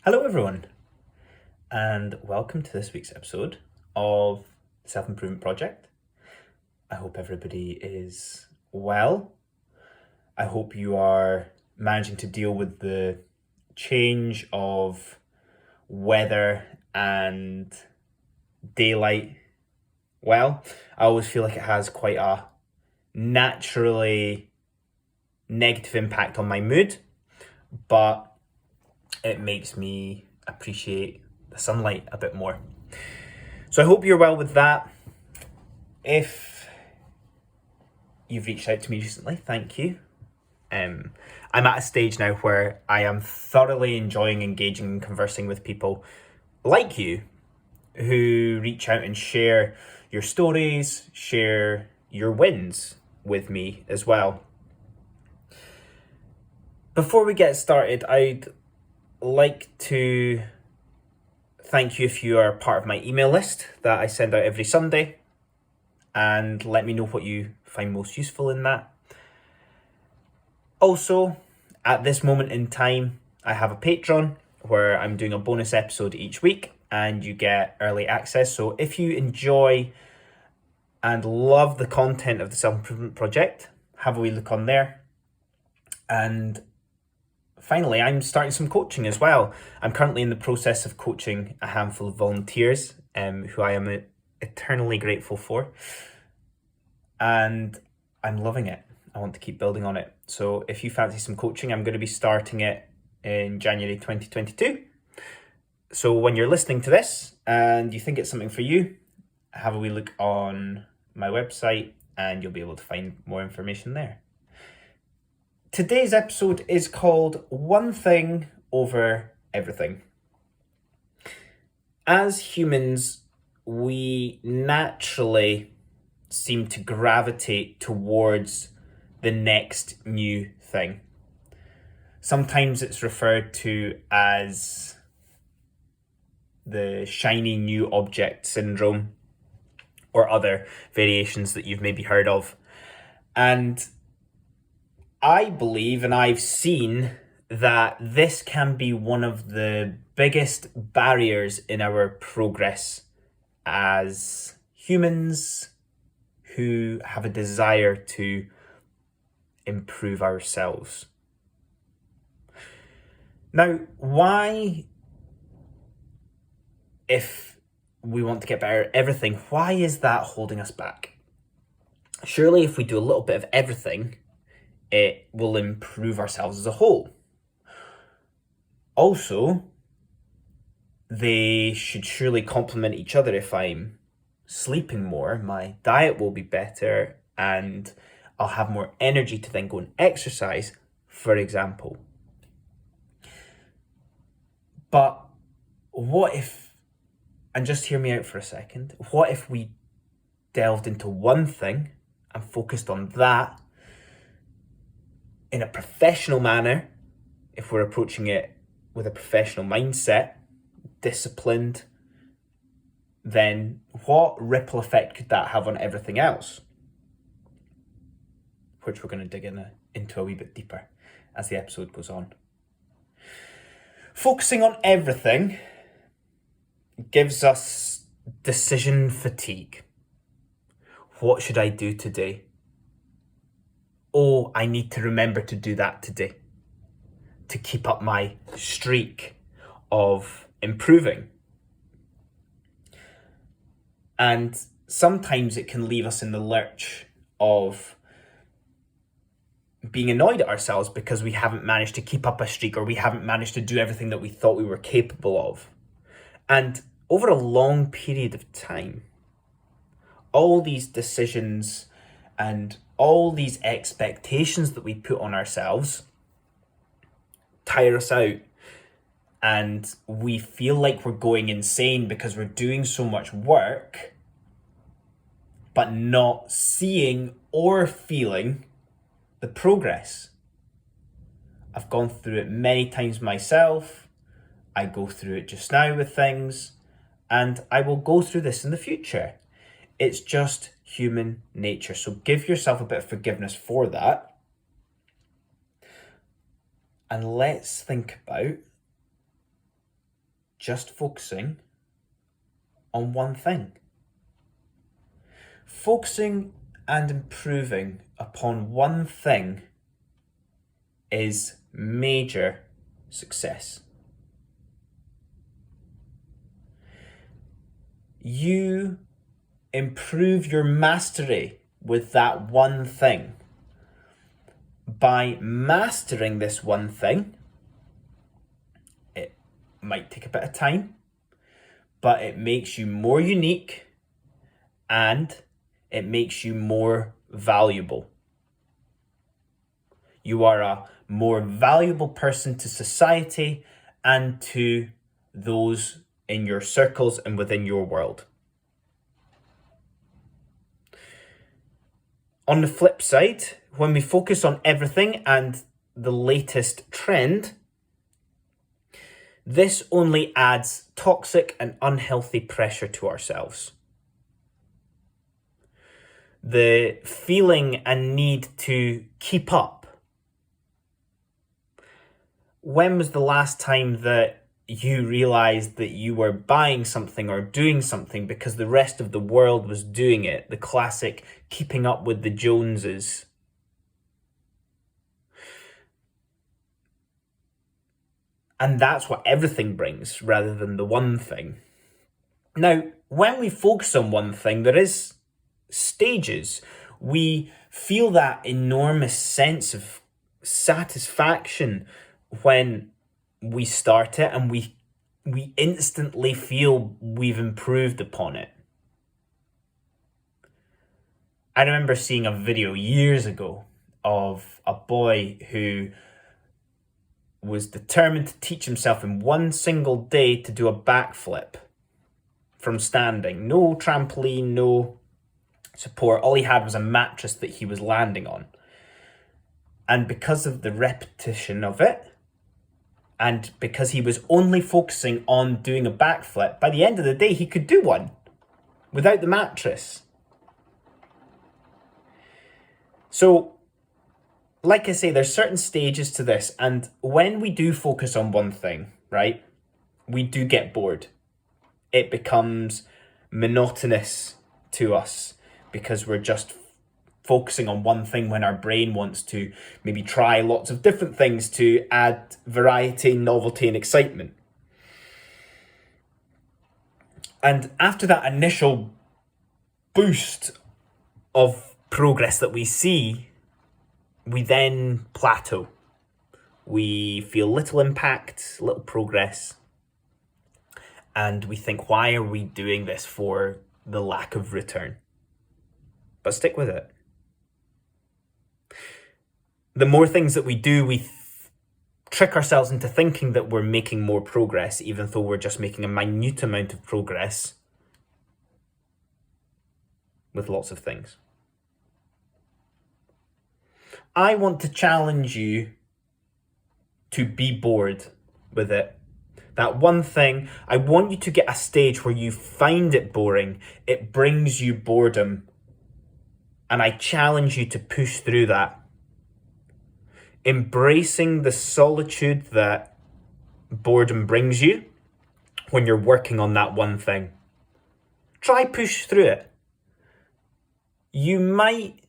Hello, everyone, and welcome to this week's episode of the Self Improvement Project. I hope everybody is well. I hope you are managing to deal with the change of weather and daylight well. I always feel like it has quite a naturally negative impact on my mood, but it makes me appreciate the sunlight a bit more. So I hope you're well with that. If you've reached out to me recently, thank you. I'm at a stage now where I am thoroughly enjoying engaging and conversing with people like you who reach out and share your stories, share your wins with me as well. Before we get started, I'd like to thank you if you are part of my email list that I send out every Sunday, and let me know what you find most useful in that. Also, at this moment in time, I have a Patreon where I'm doing a bonus episode each week and you get early access. So if you enjoy and love the content of the Self Improvement Project, have a wee look on there. And finally, I'm starting some coaching as well. I'm currently in the process of coaching a handful of volunteers who I am eternally grateful for. And I'm loving it. I want to keep building on it. So if you fancy some coaching, I'm going to be starting it in January 2022. So when you're listening to this and you think it's something for you, have a wee look on my website and you'll be able to find more information there. Today's episode is called One Thing Over Everything. As humans, we naturally seem to gravitate towards the next new thing. Sometimes it's referred to as the shiny new object syndrome or other variations that you've maybe heard of. And I believe, and I've seen, that this can be one of the biggest barriers in our progress as humans who have a desire to improve ourselves. Now, why, if we want to get better at everything, why is that holding us back? Surely if we do a little bit of everything, it will improve ourselves as a whole. Also, they should surely complement each other. If I'm sleeping more, my diet will be better and I'll have more energy to then go and exercise, for example. But what if, and just hear me out for a second, what if we delved into one thing and focused on that in a professional manner, if we're approaching it with a professional mindset, disciplined, then what ripple effect could that have on everything else? Which we're going to dig into a wee bit deeper as the episode goes on. Focusing on everything gives us decision fatigue. What should I do today? Oh, I need to remember to do that today to keep up my streak of improving. And sometimes it can leave us in the lurch of being annoyed at ourselves because we haven't managed to keep up a streak or we haven't managed to do everything that we thought we were capable of. And over a long period of time, all these decisions and all these expectations that we put on ourselves tire us out. And we feel like we're going insane because we're doing so much work, but not seeing or feeling the progress. I've gone through it many times myself. I go through it just now with things, and I will go through this in the future. It's just human nature. So give yourself a bit of forgiveness for that. And let's think about just focusing on one thing. Focusing and improving upon one thing is major success. You improve your mastery with that one thing. By mastering this one thing, it might take a bit of time, but it makes you more unique and it makes you more valuable. You are a more valuable person to society and to those in your circles and within your world. On the flip side, when we focus on everything and the latest trend, this only adds toxic and unhealthy pressure to ourselves. The feeling and need to keep up. When was the last time that you realized that you were buying something or doing something because the rest of the world was doing it? The classic keeping up with the Joneses. And that's what everything brings rather than the one thing. Now, when we focus on one thing, there is stages. We feel that enormous sense of satisfaction when we start it and we instantly feel we've improved upon it. I remember seeing a video years ago of a boy who was determined to teach himself in one single day to do a backflip from standing. No trampoline, no support. All he had was a mattress that he was landing on. And because of the repetition of it, and because he was only focusing on doing a backflip, by the end of the day, he could do one without the mattress. So, like I say, there's certain stages to this. And when we do focus on one thing, right, we do get bored. It becomes monotonous to us because we're just focusing on one thing when our brain wants to maybe try lots of different things to add variety, novelty, and excitement. And after that initial boost of progress that we see, we then plateau. We feel little impact, little progress. And we think, why are we doing this for the lack of return? But stick with it. The more things that we do, we trick ourselves into thinking that we're making more progress, even though we're just making a minute amount of progress with lots of things. I want to challenge you to be bored with it. That one thing, I want you to get a stage where you find it boring. It brings you boredom. And I challenge you to push through that. Embracing the solitude that boredom brings you when you're working on that one thing. Try push through it. You might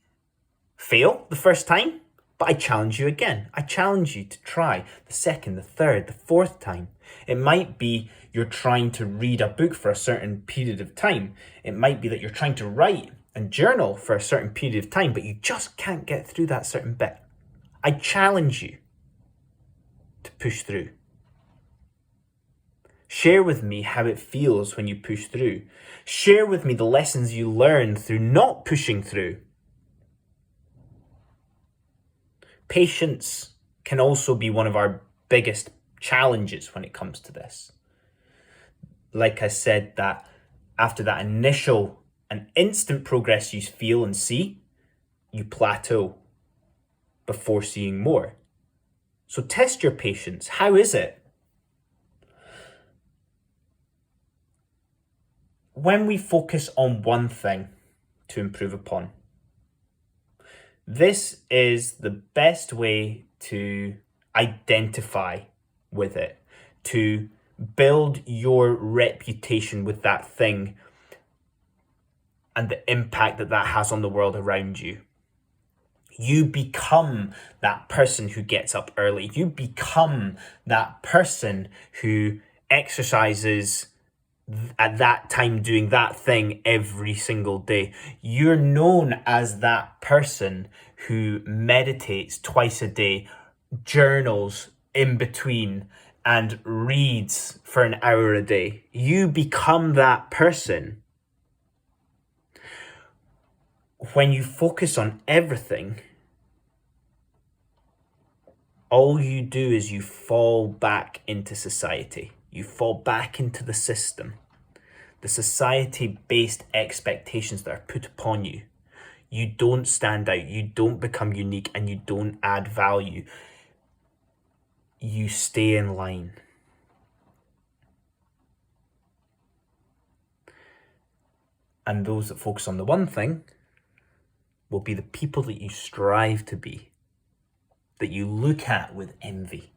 fail the first time, but I challenge you again. I challenge you to try the second, the third, the fourth time. It might be you're trying to read a book for a certain period of time. It might be that you're trying to write and journal for a certain period of time, but you just can't get through that certain bit. I challenge you to push through. Share with me how it feels when you push through. Share with me the lessons you learned through not pushing through. Patience can also be one of our biggest challenges when it comes to this. Like I said, that after that initial and instant progress you feel and see, you plateau before seeing more. So test your patience. How is it? When we focus on one thing to improve upon, this is the best way to identify with it, to Build your reputation with that thing and the impact that that has on the world around you. You become that person who gets up early. You become that person who exercises at that time, doing that thing every single day. You're known as that person who meditates twice a day, journals in between, and reads for an hour a day. You become that person. When you focus on everything, all you do is you fall back into society. You fall back into the system, the society-based expectations that are put upon you. You don't stand out, you don't become unique, and you don't add value. You stay in line. And those that focus on the one thing will be the people that you strive to be, that you look at with envy.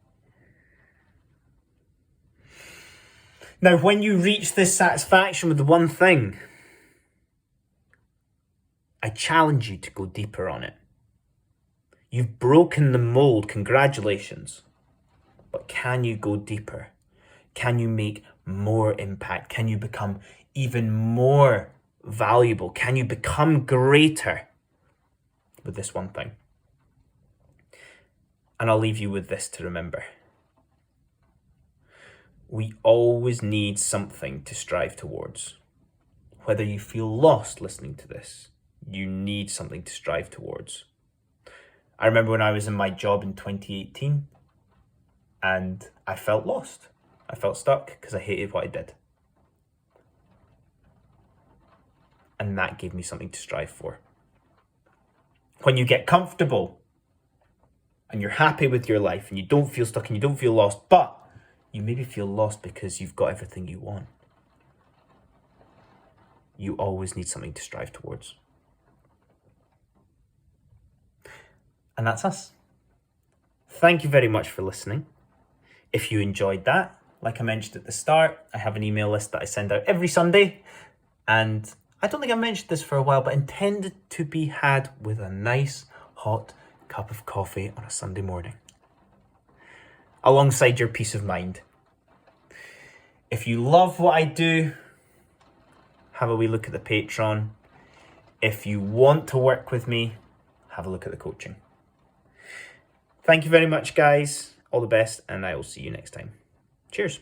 Now, when you reach this satisfaction with the one thing, I challenge you to go deeper on it. You've broken the mold, congratulations. But can you go deeper? Can you make more impact? Can you become even more valuable? Can you become greater with this one thing? And I'll leave you with this to remember. We always need something to strive towards. Whether you feel lost listening to this, you need something to strive towards. I remember when I was in my job in 2018 and I felt lost. I felt stuck because I hated what I did. And that gave me something to strive for. When you get comfortable and you're happy with your life and you don't feel stuck and you don't feel lost, but you maybe feel lost because you've got everything you want, you always need something to strive towards. And that's us. Thank you very much for listening. If you enjoyed that, like I mentioned at the start, I have an email list that I send out every Sunday. And I don't think I mentioned this for a while, but intended to be had with a nice hot cup of coffee on a Sunday morning, alongside your peace of mind. If you love what I do, have a wee look at the Patreon. If you want to work with me, have a look at the coaching. Thank you very much, guys. All the best, and I will see you next time. Cheers.